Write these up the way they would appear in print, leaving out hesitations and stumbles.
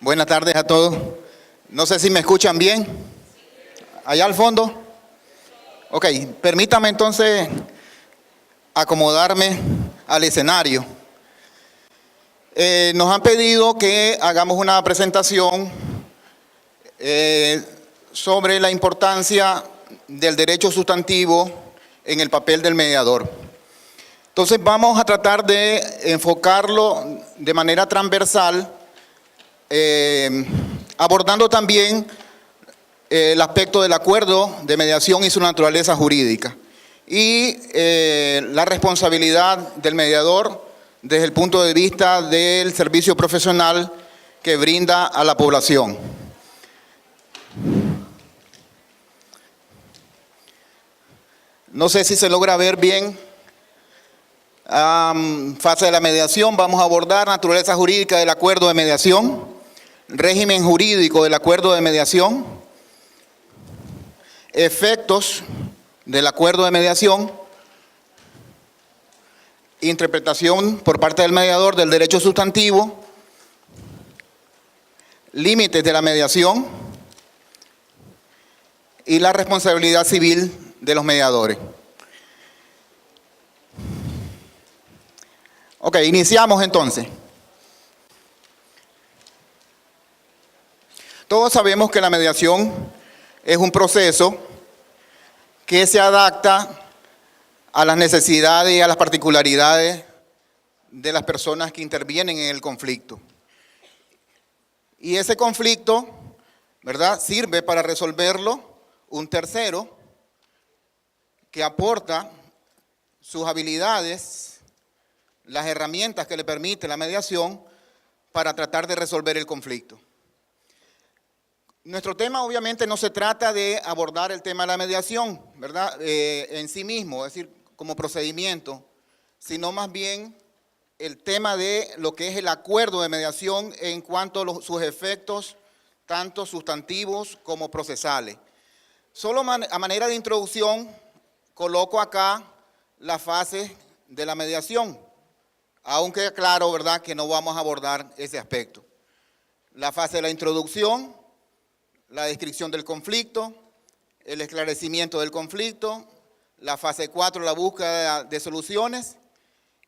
Buenas tardes a todos. No sé si me escuchan bien. Allá al fondo. Ok, permítame entonces acomodarme al escenario. Nos han pedido que hagamos una presentación sobre la importancia del derecho sustantivo en el papel del mediador. Entonces vamos a tratar de enfocarlo de manera transversal, abordando también el aspecto del acuerdo de mediación y su naturaleza jurídica y la responsabilidad del mediador desde el punto de vista del servicio profesional que brinda a la población. No sé si se logra ver bien. Fase de la mediación, vamos a abordar naturaleza jurídica del acuerdo de mediación, régimen jurídico del acuerdo de mediación, efectos del acuerdo de mediación, interpretación por parte del mediador del derecho sustantivo, límites de la mediación y la responsabilidad civil de los mediadores. Ok, iniciamos entonces. Todos sabemos que la mediación es un proceso que se adapta a las necesidades y a las particularidades de las personas que intervienen en el conflicto. Y ese conflicto, ¿verdad?, sirve para resolverlo un tercero que aporta sus habilidades, las herramientas que le permite la mediación para tratar de resolver el conflicto. Nuestro tema obviamente no se trata de abordar el tema de la mediación, ¿verdad?, en sí mismo, es decir, como procedimiento, sino más bien el tema de lo que es el acuerdo de mediación en cuanto a sus efectos, tanto sustantivos como procesales. Solo a manera de introducción, coloco acá la fase de la mediación, aunque claro, ¿verdad?, que no vamos a abordar ese aspecto. La fase de la introducción, la descripción del conflicto, el esclarecimiento del conflicto, la fase 4, la búsqueda de soluciones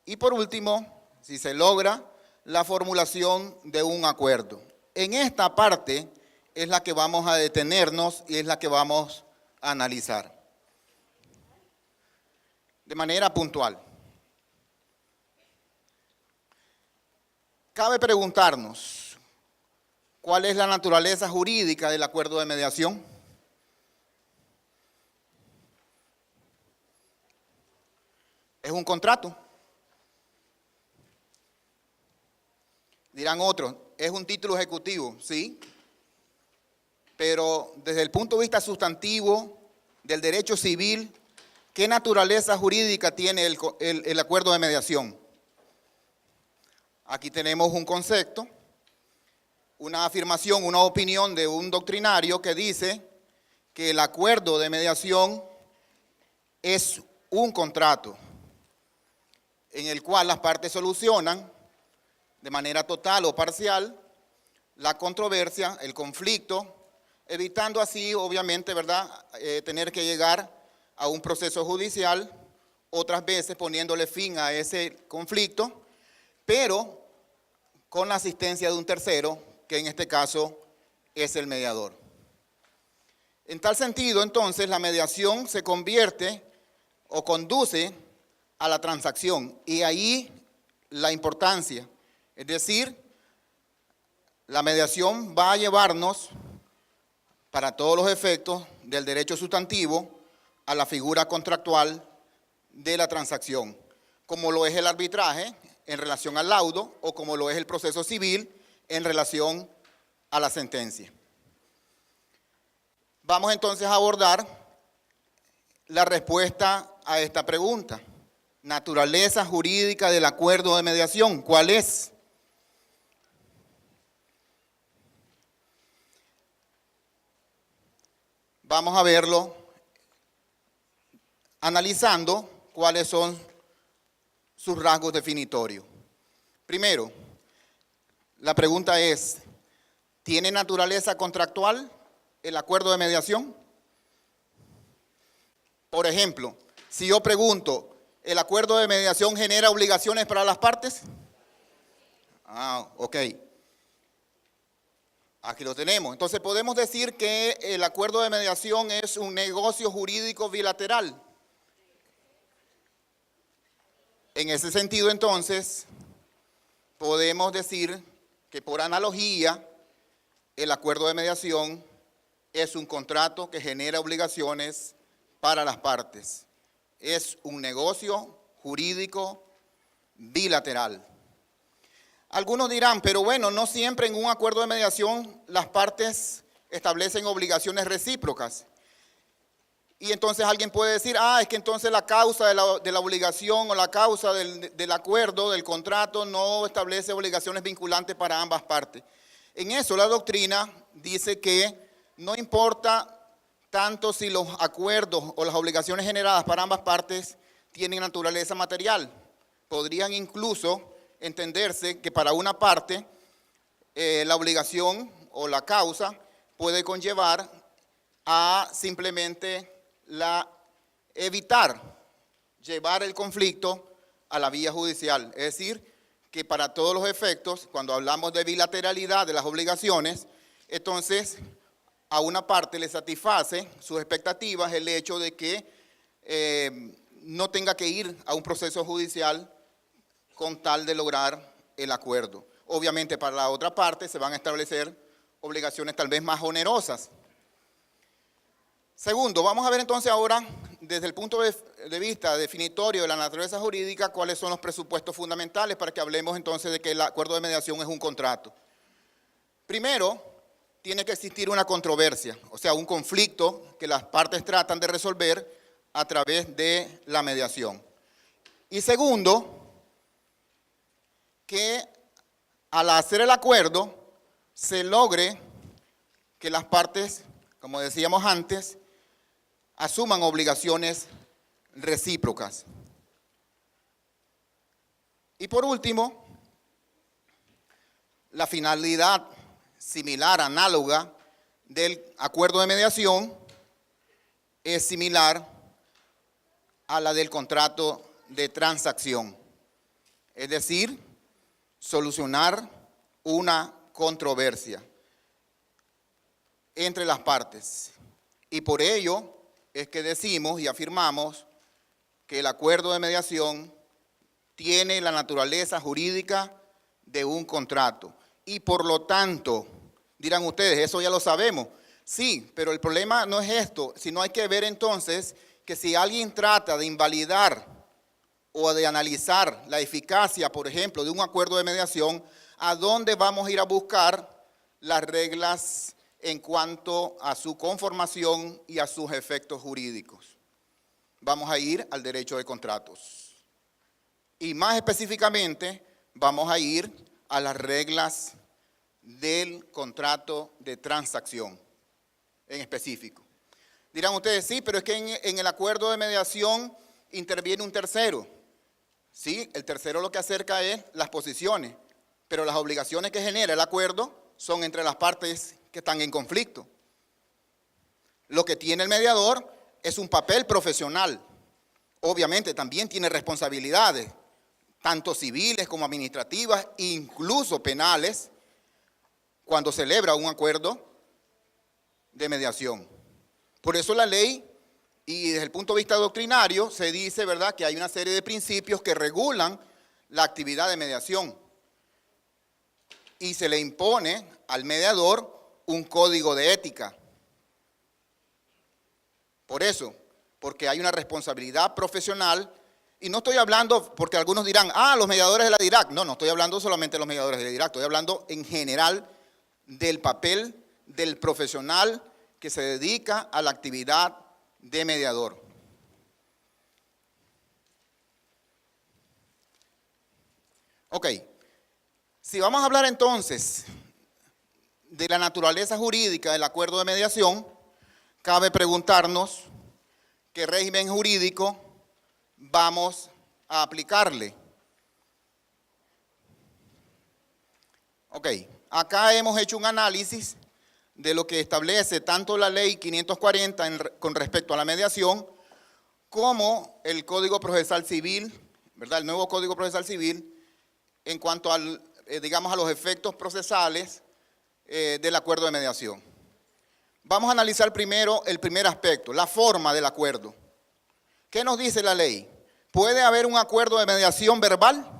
y por último, si se logra, la formulación de un acuerdo. En esta parte es la que vamos a detenernos y es la que vamos a analizar de manera puntual. Cabe preguntarnos, ¿cuál es la naturaleza jurídica del acuerdo de mediación? ¿Es un contrato? Dirán otros, ¿es un título ejecutivo? Sí, pero desde el punto de vista sustantivo del derecho civil, ¿qué naturaleza jurídica tiene el acuerdo de mediación? Aquí tenemos un concepto, una afirmación, una opinión de un doctrinario que dice que el acuerdo de mediación es un contrato en el cual las partes solucionan de manera total o parcial la controversia, el conflicto, evitando así, obviamente, ¿verdad?, tener que llegar a un proceso judicial, otras veces poniéndole fin a ese conflicto, pero con la asistencia de un tercero, que en este caso es el mediador. En tal sentido, entonces, la mediación se convierte o conduce a la transacción, y ahí la importancia. Es decir, la mediación va a llevarnos, para todos los efectos del derecho sustantivo, a la figura contractual de la transacción, como lo es el arbitraje en relación al laudo o como lo es el proceso civil en relación a la sentencia. Vamos entonces a abordar la respuesta a esta pregunta. Naturaleza jurídica del acuerdo de mediación, ¿cuál es? Vamos a verlo analizando cuáles son sus rasgos definitorios. Primero, la pregunta es, ¿Tiene naturaleza contractual el acuerdo de mediación? Por ejemplo, si yo pregunto, ¿el acuerdo de mediación genera obligaciones para las partes? Ok. Aquí lo tenemos. Entonces podemos decir que el acuerdo de mediación es un negocio jurídico bilateral. En ese sentido, entonces, podemos decir que por analogía, el acuerdo de mediación es un contrato que genera obligaciones para las partes. Es un negocio jurídico bilateral. Algunos dirán, pero bueno, no siempre en un acuerdo de mediación las partes establecen obligaciones recíprocas. Y entonces alguien puede decir, es que entonces la causa de la obligación o la causa del acuerdo, del contrato, no establece obligaciones vinculantes para ambas partes. En eso la doctrina dice que no importa tanto si los acuerdos o las obligaciones generadas para ambas partes tienen naturaleza material. Podrían incluso entenderse que para una parte la obligación o la causa puede conllevar a simplemente evitar llevar el conflicto a la vía judicial. Es decir, que para todos los efectos, cuando hablamos de bilateralidad de las obligaciones, entonces a una parte le satisface sus expectativas el hecho de que no tenga que ir a un proceso judicial con tal de lograr el acuerdo. Obviamente para la otra parte se van a establecer obligaciones tal vez más onerosas. Segundo, vamos a ver entonces ahora, desde el punto de vista definitorio de la naturaleza jurídica, cuáles son los presupuestos fundamentales para que hablemos entonces de que el acuerdo de mediación es un contrato. Primero, tiene que existir una controversia, o sea, un conflicto que las partes tratan de resolver a través de la mediación. Y segundo, que al hacer el acuerdo se logre que las partes, como decíamos antes, asuman obligaciones recíprocas. Y por último, la finalidad similar, análoga del acuerdo de mediación es similar a la del contrato de transacción. Es decir, solucionar una controversia entre las partes. Y por ello es que decimos y afirmamos que el acuerdo de mediación tiene la naturaleza jurídica de un contrato. Y por lo tanto, dirán ustedes, eso ya lo sabemos. Sí, pero el problema no es esto, sino hay que ver entonces que si alguien trata de invalidar o de analizar la eficacia, por ejemplo, de un acuerdo de mediación, ¿a dónde vamos a ir a buscar las reglas en cuanto a su conformación y a sus efectos jurídicos? Vamos a ir al derecho de contratos. Y más específicamente, vamos a ir a las reglas del contrato de transacción en específico. Dirán ustedes, sí, pero es que en el acuerdo de mediación interviene un tercero. Sí, el tercero lo que acerca es las posiciones, pero las obligaciones que genera el acuerdo son entre las partes que están en conflicto. Lo que tiene el mediador es un papel profesional. Obviamente también tiene responsabilidades, tanto civiles como administrativas, incluso penales, cuando celebra un acuerdo de mediación. Por eso la ley, y desde el punto de vista doctrinario, se dice, ¿verdad?, que hay una serie de principios que regulan la actividad de mediación. Y se le impone al mediador un código de ética. Por eso, porque hay una responsabilidad profesional, y no estoy hablando, porque algunos dirán, los mediadores de la DIRAC. No, no estoy hablando solamente de los mediadores de la DIRAC, estoy hablando en general del papel del profesional que se dedica a la actividad de mediador. Ok, si vamos a hablar entonces de la naturaleza jurídica del acuerdo de mediación, cabe preguntarnos qué régimen jurídico vamos a aplicarle. Ok, acá hemos hecho un análisis de lo que establece tanto la ley 540 con respecto a la mediación, como el Código Procesal Civil, ¿verdad? El nuevo Código Procesal Civil, en cuanto al, digamos, a los efectos procesales del acuerdo de mediación. Vamos a analizar primero el primer aspecto, la forma del acuerdo. ¿Qué nos dice la ley? ¿Puede haber un acuerdo de mediación verbal?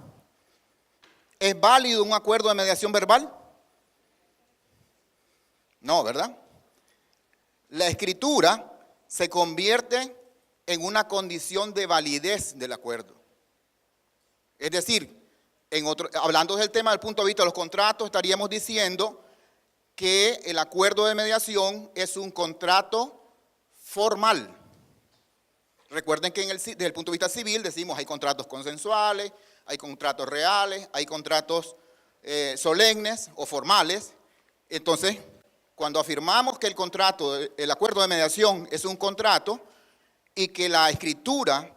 ¿Es válido un acuerdo de mediación verbal? No, ¿verdad? La escritura se convierte en una condición de validez del acuerdo. Es decir, hablando del tema del punto de vista de los contratos, estaríamos diciendo que el acuerdo de mediación es un contrato formal. Recuerden que desde el punto de vista civil decimos hay contratos consensuales, hay contratos reales, hay contratos solemnes o formales. Entonces, cuando afirmamos que el acuerdo de mediación es un contrato y que la escritura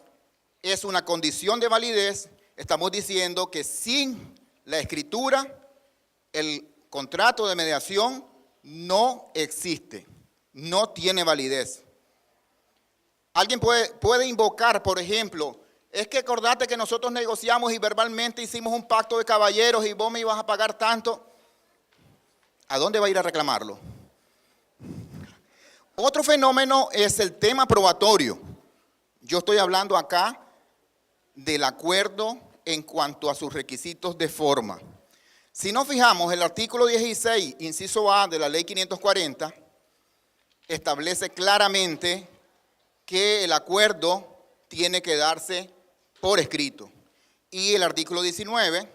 es una condición de validez, estamos diciendo que sin la escritura el contrato de mediación no existe, no tiene validez. Alguien puede invocar, por ejemplo, es que acordate que nosotros negociamos y verbalmente hicimos un pacto de caballeros y vos me ibas a pagar tanto. ¿A dónde va a ir a reclamarlo? Otro fenómeno es el tema probatorio. Yo estoy hablando acá del acuerdo en cuanto a sus requisitos de forma. Si nos fijamos, el artículo 16, inciso A de la ley 540, establece claramente que el acuerdo tiene que darse por escrito. Y el artículo 19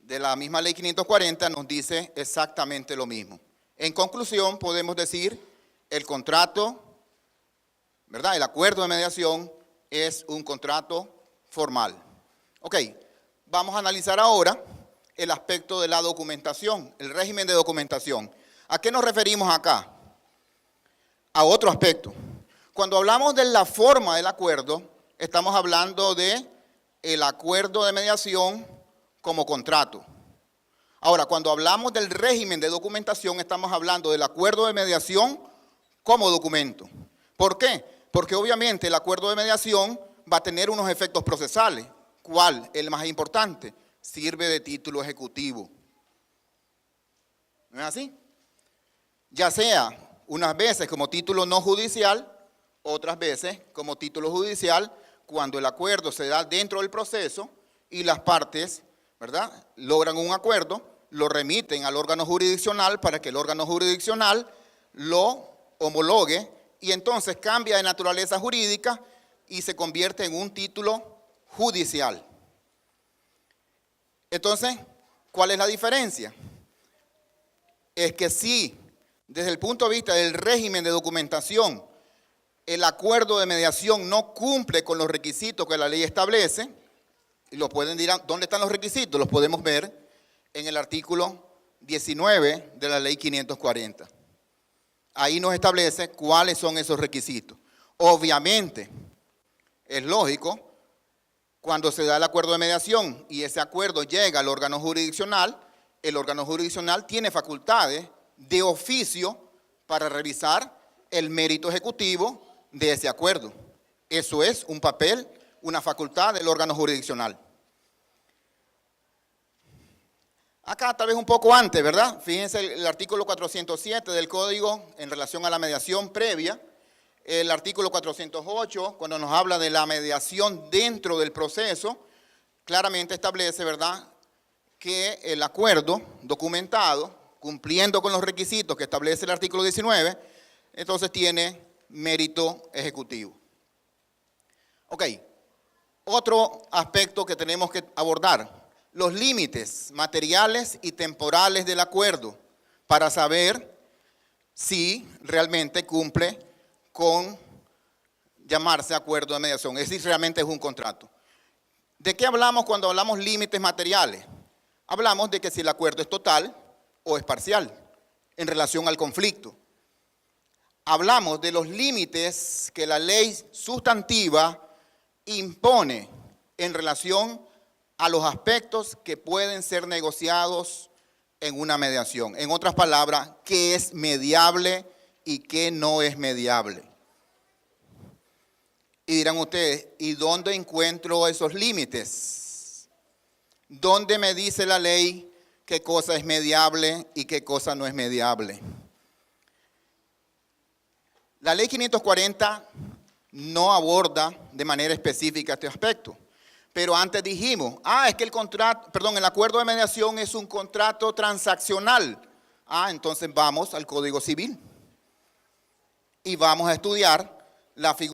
de la misma ley 540 nos dice exactamente lo mismo. En conclusión, podemos decir, el contrato, ¿verdad? El acuerdo de mediación es un contrato formal. Ok, vamos a analizar ahora el aspecto de la documentación, el régimen de documentación. ¿A qué nos referimos acá? A otro aspecto. Cuando hablamos de la forma del acuerdo, estamos hablando de el acuerdo de mediación como contrato. Ahora, cuando hablamos del régimen de documentación, estamos hablando del acuerdo de mediación como documento. ¿Por qué? Porque obviamente el acuerdo de mediación va a tener unos efectos procesales. ¿Cuál? El más importante. Sirve de título ejecutivo. ¿No es así? Ya sea unas veces como título no judicial, otras veces como título judicial, cuando el acuerdo se da dentro del proceso y las partes, ¿verdad?, logran un acuerdo, lo remiten al órgano jurisdiccional para que el órgano jurisdiccional lo homologue y entonces cambia de naturaleza jurídica y se convierte en un título judicial. Entonces, ¿cuál es la diferencia? Es que si desde el punto de vista del régimen de documentación el acuerdo de mediación no cumple con los requisitos que la ley establece, y lo pueden decir, ¿dónde están los requisitos? Los podemos ver en el artículo 19 de la ley 540. Ahí nos establece cuáles son esos requisitos. Obviamente, es lógico, cuando se da el acuerdo de mediación y ese acuerdo llega al órgano jurisdiccional, el órgano jurisdiccional tiene facultades de oficio para revisar el mérito ejecutivo de ese acuerdo. Eso es un papel, una facultad del órgano jurisdiccional. Acá tal vez un poco antes, ¿verdad? Fíjense el artículo 407 del Código en relación a la mediación previa. El artículo 408, cuando nos habla de la mediación dentro del proceso, claramente establece, ¿verdad?, que el acuerdo documentado, cumpliendo con los requisitos que establece el artículo 19, entonces tiene mérito ejecutivo. Ok, otro aspecto que tenemos que abordar, los límites materiales y temporales del acuerdo para saber si realmente cumple con llamarse acuerdo de mediación, es decir, realmente es un contrato. ¿De qué hablamos cuando hablamos límites materiales? Hablamos de que si el acuerdo es total o es parcial en relación al conflicto. Hablamos de los límites que la ley sustantiva impone en relación a los aspectos que pueden ser negociados en una mediación? En otras palabras, ¿qué es mediable y qué no es mediable? Y dirán ustedes, ¿y dónde encuentro esos límites? ¿Dónde me dice la ley qué cosa es mediable y qué cosa no es mediable? La ley 540 no aborda de manera específica este aspecto. Pero antes dijimos, es que el acuerdo de mediación es un contrato transaccional. Entonces vamos al Código Civil y vamos a estudiar la figura